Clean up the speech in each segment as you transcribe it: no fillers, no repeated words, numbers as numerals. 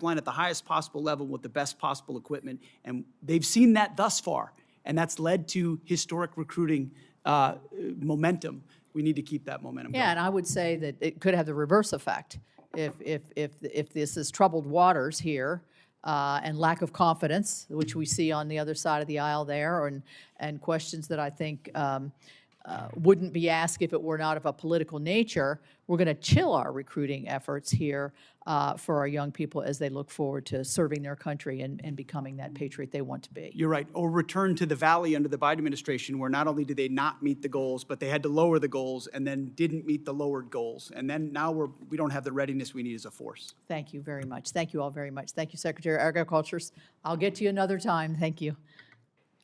pipeline at the highest possible level with the best possible equipment. And they've seen that thus far. And that's led to historic recruiting momentum. We need to keep that momentum going. Yeah, and I would say that it could have the reverse effect. If this is troubled waters here and lack of confidence, which we see on the other side of the aisle there, and questions that I think wouldn't be asked if it were not of a political nature, we're going to chill our recruiting efforts here for our young people as they look forward to serving their country and becoming that patriot they want to be. You're right. Or return to the valley under the Biden administration, where not only did they not meet the goals, but they had to lower the goals and then didn't meet the lowered goals. And then now we don't have the readiness we need as a force. Thank you very much. Thank you all very much. Thank you, Secretary of Agriculture. I'll get to you another time. Thank you.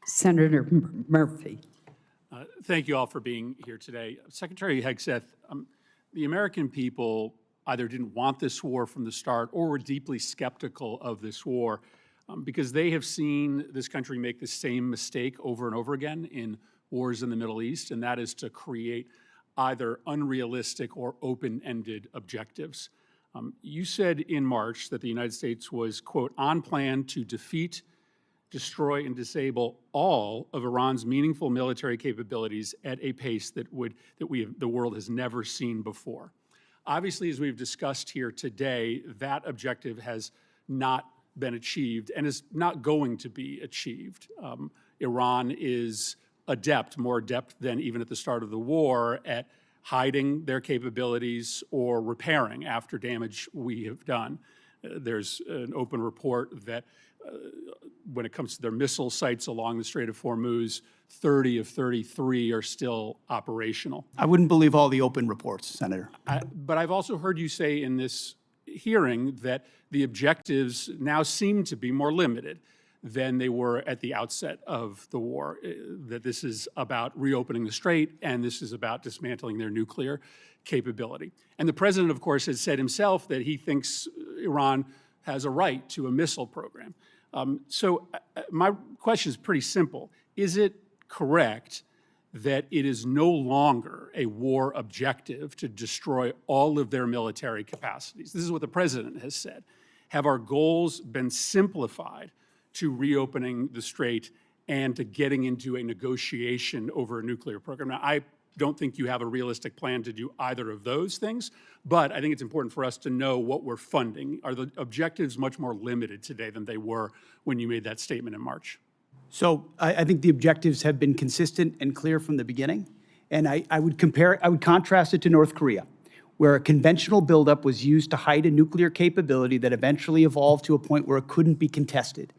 Senator Murphy. Thank you all for being here today. Secretary Hegseth, the American people either didn't want this war from the start or were deeply skeptical of this war because they have seen this country make the same mistake over and over again in wars in the Middle East, and that is to create either unrealistic or open-ended objectives. You said in March that the United States was, quote, on plan to defeat, destroy, and disable all of Iran's meaningful military capabilities at a pace that the world has never seen before. Obviously, as we've discussed here today, that objective has not been achieved and is not going to be achieved. Iran is adept, more adept than even at the start of the war, at hiding their capabilities or repairing after damage we have done. There's an open report that when it comes to their missile sites along the Strait of Hormuz, 30 of 33 are still operational. I wouldn't believe all the open reports, Senator. But I've also heard you say in this hearing that the objectives now seem to be more limited than they were at the outset of the war, that this is about reopening the strait and this is about dismantling their nuclear capability. And the president, of course, has said himself that he thinks Iran has a right to a missile program. So my question is pretty simple. Is it correct that it is no longer a war objective to destroy all of their military capacities? This is what the president has said. Have our goals been simplified to reopening the strait and to getting into a negotiation over a nuclear program? Now, I don't think you have a realistic plan to do either of those things, but I think it's important for us to know what we're funding. Are the objectives much more limited today than they were when you made that statement in March? So I think the objectives have been consistent and clear from the beginning. And I would contrast it to North Korea, where a conventional buildup was used to hide a nuclear capability that eventually evolved to a point where it couldn't be contested.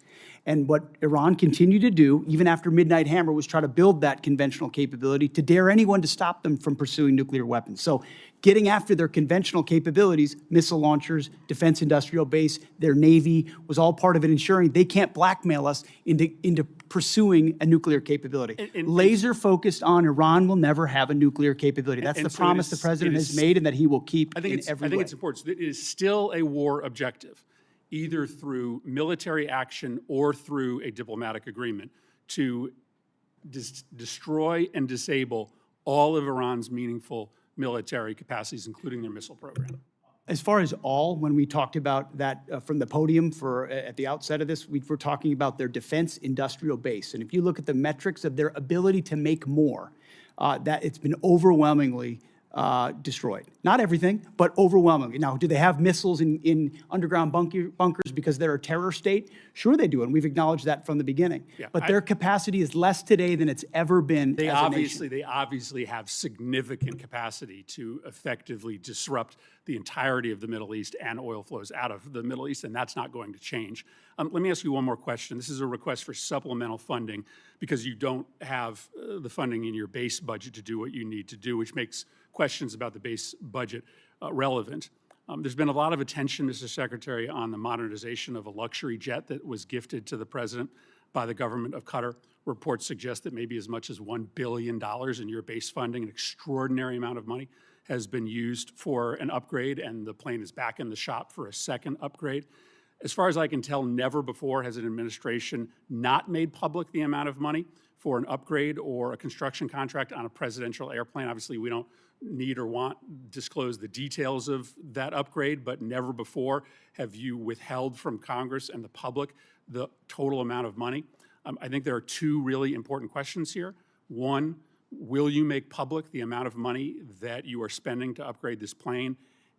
And what Iran continued to do, even after Midnight Hammer, was try to build that conventional capability to dare anyone to stop them from pursuing nuclear weapons. So getting after their conventional capabilities, missile launchers, defense industrial base, their Navy, was all part of it, ensuring they can't blackmail us into pursuing a nuclear capability. Laser focused on Iran will never have a nuclear capability. That's the promise the president has made and that he will keep in every way. I think it's important. So it is still a war objective, either through military action or through a diplomatic agreement, to destroy and disable all of Iran's meaningful military capacities, including their missile program. As far as all, when we talked about that from the podium at the outset of this, we were talking about their defense industrial base. And if you look at the metrics of their ability to make more, that it's been overwhelmingly destroyed. Not everything, but overwhelmingly. Now, do they have missiles in underground bunkers because they're a terror state? Sure they do, and we've acknowledged that from the beginning. Yeah, but their capacity is less today than it's ever been as a nation. They obviously have significant capacity to effectively disrupt the entirety of the Middle East and oil flows out of the Middle East, and that's not going to change. Let me ask you one more question. This is a request for supplemental funding because you don't have the funding in your base budget to do what you need to do, which makes questions about the base budget relevant. There's been a lot of attention, Mr. Secretary, on the modernization of a luxury jet that was gifted to the president by the government of Qatar. Reports suggest that maybe as much as $1 billion in your base funding, an extraordinary amount of money, has been used for an upgrade, and the plane is back in the shop for a second upgrade. As far as I can tell, never before has an administration not made public the amount of money for an upgrade or a construction contract on a presidential airplane. Obviously, we don't need or want disclose the details of that upgrade, but never before have you withheld from Congress and the public the total amount of money. I think there are two really important questions here. One, will you make public the amount of money that you are spending to upgrade this plane?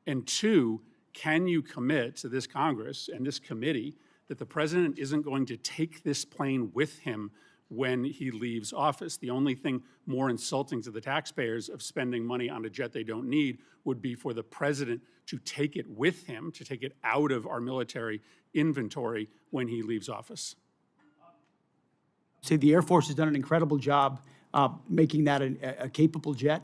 And two, can you commit to this Congress and this committee that the president isn't going to take this plane with him when he leaves office? The only thing more insulting to the taxpayers of spending money on a jet they don't need would be for the president to take it with him, to take it out of our military inventory when he leaves office. Say the Air Force has done an incredible job making that a capable jet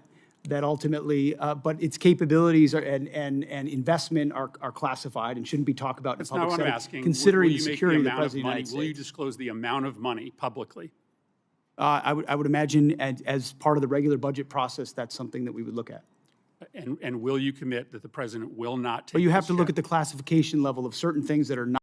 that ultimately, but its capabilities and investment are classified and shouldn't be talked about in a That's public not what I'm setting, asking. considering Will the you make security of the amount President of the money? United Will you States. disclose the amount of money publicly? I would imagine as part of the regular budget process, that's something that we would look at. And will you commit that the president will not take But you have this to look jet? at the classification level of certain things that are not